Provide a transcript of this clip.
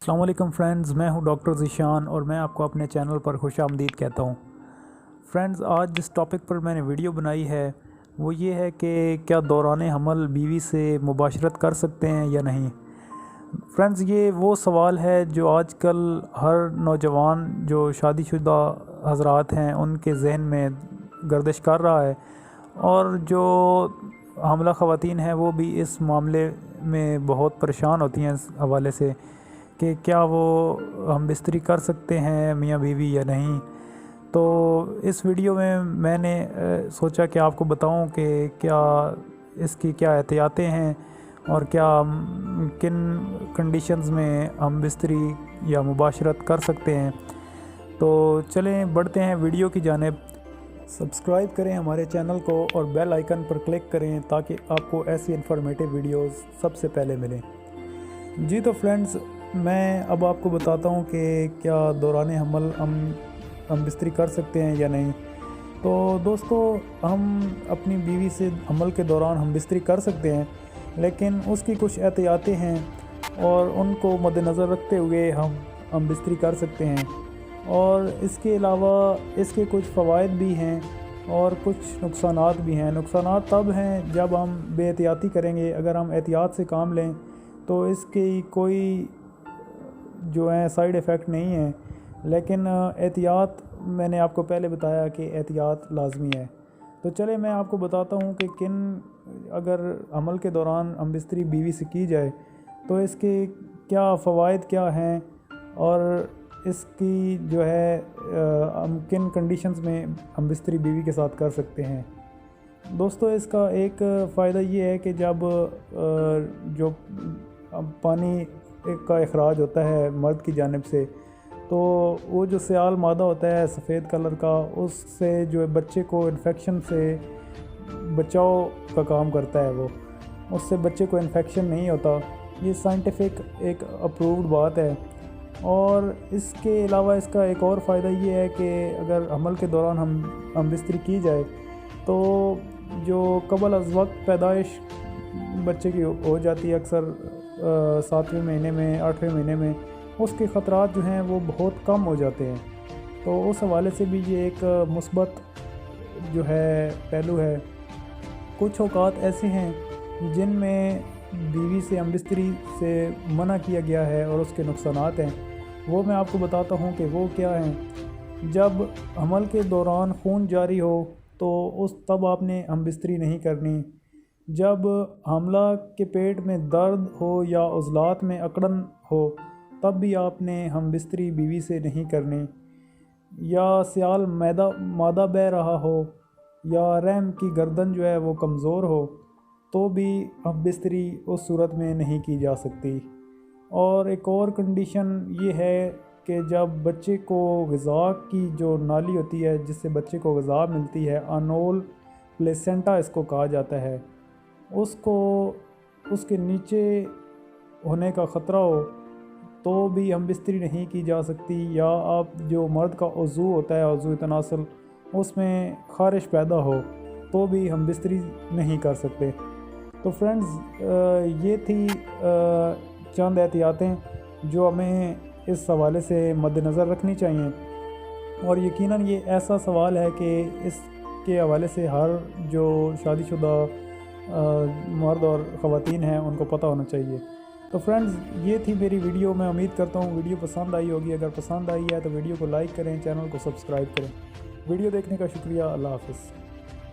अस्सलाम वालेकुम फ्रेंड्स, मैं हूं डॉक्टर ज़ीशान और मैं आपको अपने चैनल पर खुश आमदीद कहता हूं। फ्रेंड्स, आज जिस टॉपिक पर मैंने वीडियो बनाई है वो ये है कि क्या दौरान हमल बीवी से मुबाशरत कर सकते हैं या नहीं। फ्रेंड्स, ये वो सवाल है जो आजकल हर नौजवान जो शादीशुदा हज़रात हैं उनके जहन में गर्दिश कर रहा है, और जो हामला ख़वातीन हैं वो भी इस मामले में बहुत परेशान होती हैं इस हवाले से कि क्या वो हम बिस्तरी कर सकते हैं मियाँ बीवी या नहीं। तो इस वीडियो में मैंने सोचा कि आपको बताऊं कि क्या इसकी क्या एहतियातें हैं और क्या किन कंडीशंस में हम बिस्तरी या मुबाशरत कर सकते हैं। तो चलें बढ़ते हैं वीडियो की जानिब। सब्सक्राइब करें हमारे चैनल को और बेल आइकन पर क्लिक करें ताकि आपको ऐसी इन्फॉर्मेटिव वीडियोस सबसे पहले मिलें। जी तो फ्रेंड्स, मैं अब आपको बताता हूँ कि क्या दौरान हमल हम बिस्तरी कर सकते हैं या नहीं। तो दोस्तों, हम अपनी बीवी से हमल के दौरान हम बिस्तरी कर सकते हैं, लेकिन उसकी कुछ एहतियातें हैं और उनको मद्देनज़र रखते हुए हम बिस्तरी कर सकते हैं। और इसके अलावा इसके कुछ फ़वाइद भी हैं और कुछ नुकसानात भी हैं। नुकसानात तब हैं जब हम बेहतियाती करेंगे। अगर हम एहतियात से काम लें तो इसकी कोई जो है साइड इफ़ेक्ट नहीं है, लेकिन एहतियात मैंने आपको पहले बताया कि एहतियात लाजमी है। तो चले मैं आपको बताता हूँ कि अगर हमल के दौरान हम बिस्तरी बीवी से की जाए तो इसके क्या फ़वाइद क्या हैं और इसकी जो है हम किन कंडीशंस में हम बिस्तरी बीवी के साथ कर सकते हैं। दोस्तों, इसका एक फ़ायदा ये है कि जब जो पानी का इखराज होता है मर्द की जानिब से, तो वो जो सियाल मादा होता है सफ़ेद कलर का, उससे जो बच्चे को इन्फेक्शन से बचाव का काम करता है। वो उससे बच्चे को इन्फेक्शन नहीं होता। ये साइंटिफिक एक अप्रूव्ड बात है। और इसके अलावा इसका एक और फ़ायदा ये है कि अगर हमल के दौरान हम बिस्तरी की जाए तो जो कबल अज़ वक्त पैदाइश बच्चे की हो जाती है अक्सर 7वें महीने में 8वें महीने में, उसके ख़तरात जो हैं वो बहुत कम हो जाते हैं। तो उस हवाले से भी ये एक मुस्बत जो है पहलू है। कुछ औक़ात ऐसे हैं जिनमें बीवी से हम बिस्तरी से मना किया गया है और उसके नुकसानात हैं, वो मैं आपको बताता हूँ कि वो क्या हैं। जब हमल के दौरान खून जारी हो तो तब आपने हम बिस्तरी नहीं करनी। जब हामला के पेट में दर्द हो या उज़लात में अकड़न हो तब भी आपने हम बिस्तरी बीवी से नहीं करनी। या सियाल मादा बह रहा हो या रहम की गर्दन जो है वो कमज़ोर हो तो भी हम बिस्तरी उस सूरत में नहीं की जा सकती। और एक और कंडीशन ये है कि जब बच्चे को ग़िज़ा की जो नाली होती है जिससे बच्चे को ग़िज़ा मिलती है, अनोल प्लेसेंटा इसको कहा जाता है, उसके नीचे होने का ख़तरा हो तो भी हम बिस्तरी नहीं की जा सकती। या आप जो मर्द का उज़ू होता है, उज़ू तनासल, उसमें ख़ारिश पैदा हो तो भी हम बिस्तरी नहीं कर सकते। तो फ्रेंड्स, ये थी चंद एहतियातें जो हमें इस हवाले से मद्देनज़र रखनी चाहिए। और यकीनन ये ऐसा सवाल है कि इसके हवाले से हर जो शादीशुदा मर्द और ख़वातीन हैं उनको पता होना चाहिए। तो फ्रेंड्स, ये थी मेरी वीडियो। मैं उम्मीद करता हूँ वीडियो पसंद आई होगी। अगर पसंद आई है तो वीडियो को लाइक करें, चैनल को सब्सक्राइब करें। वीडियो देखने का शुक्रिया। अल्लाह हाफ़िज़।